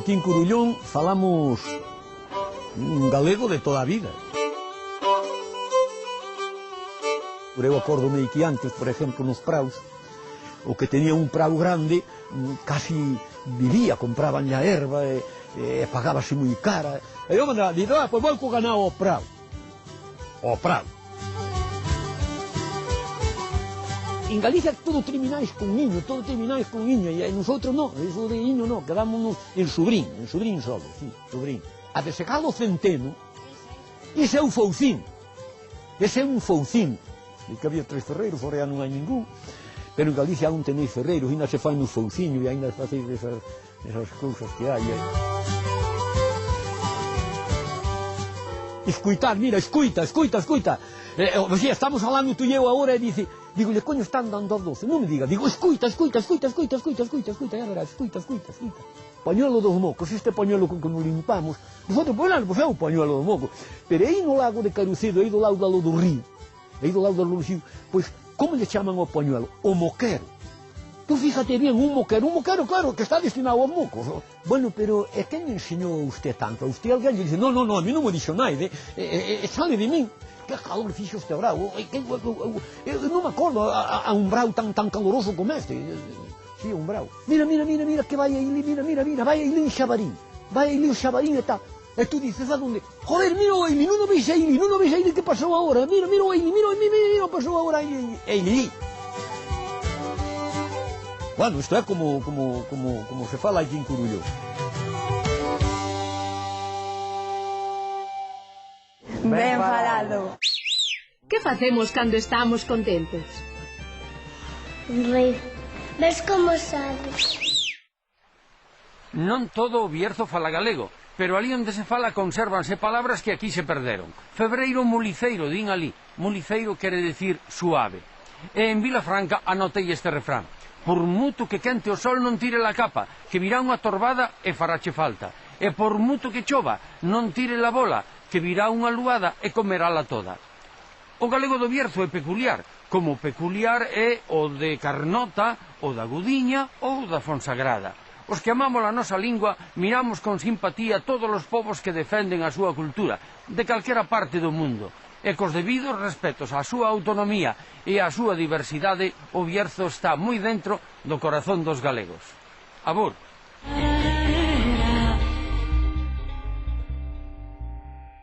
Aquí en Corullón falamos un galego de toda a vida. Eu acórdome que antes, por exemplo, nos praus, o que tenía un prau grande, casi vivía, compraban a erva, pagábase moi cara. E eu mandaba, digo, pois vou co ganado ao prau. Ao prau. En Galicia todo termináis con niño, e nosotros non, eso de niño non, quedámonos en sobrín solo, sí, sobrín. A de secar o centeno, ese é un foucín, e que había 3 ferreiros, fora non hai ningún, pero en Galicia aún tenéis ferreiros, ainda se fai no fouciño e ainda facéis esas cousas que hai. Escuitar, mira, escuita. Estamos falando tú e eu agora e digo-lhe, coño, están dando as 12, non me diga, digo, escuita, ya verás, escuita. Pañuelo dos mocos, este pañuelo que nos limpamos, nosotros, pois é o pañuelo dos mocos, pero aí no lago de Carucedo, aí do lado do río, pois, como le chaman ao pañuelo? O moquero. Tú fíjate bien, un moquero, claro, que está destinado aos mocos. Bueno, pero quen me enseñou usted tanto? A usted alguén lle dice, no, a mí non me dixo naide, sale de min. Que calor fixo este brau, eu non me acordo a un brau tan caloroso como este. Sí, un brau. Mira, que vai aí, vai aí un xabarín, e tal. E tú dices, a donde? Joder, mira o Eili, non o veis a Eili, que pasou agora? Mira o Eili, mira, pasou agora Eili. Bueno, isto é como se fala aquí en Corullón. Ben falado. Que facemos cando estamos contentos? Reír. Ves como sabes? Non todo o Bierzo fala galego, pero ali onde se fala consérvanse palabras que aquí se perderon. Febreiro muliceiro, din ali. Muliceiro quere decir suave. E en Vilafranca anotei este refrán. Por muto que quente o sol non tire la capa, que virá unha torbada e farache falta. E por muto que chova, non tire la bola, que virá unha luada e comerala toda. O galego do Bierzo é peculiar, como peculiar é o de Carnota, o da Gudiña ou da Fonsagrada. Os que amamos a nosa lingua miramos con simpatía todos os povos que defenden a súa cultura, de calquera parte do mundo, e cos debidos respetos á súa autonomía e á súa diversidade, o Bierzo está moi dentro do corazón dos galegos. Abur.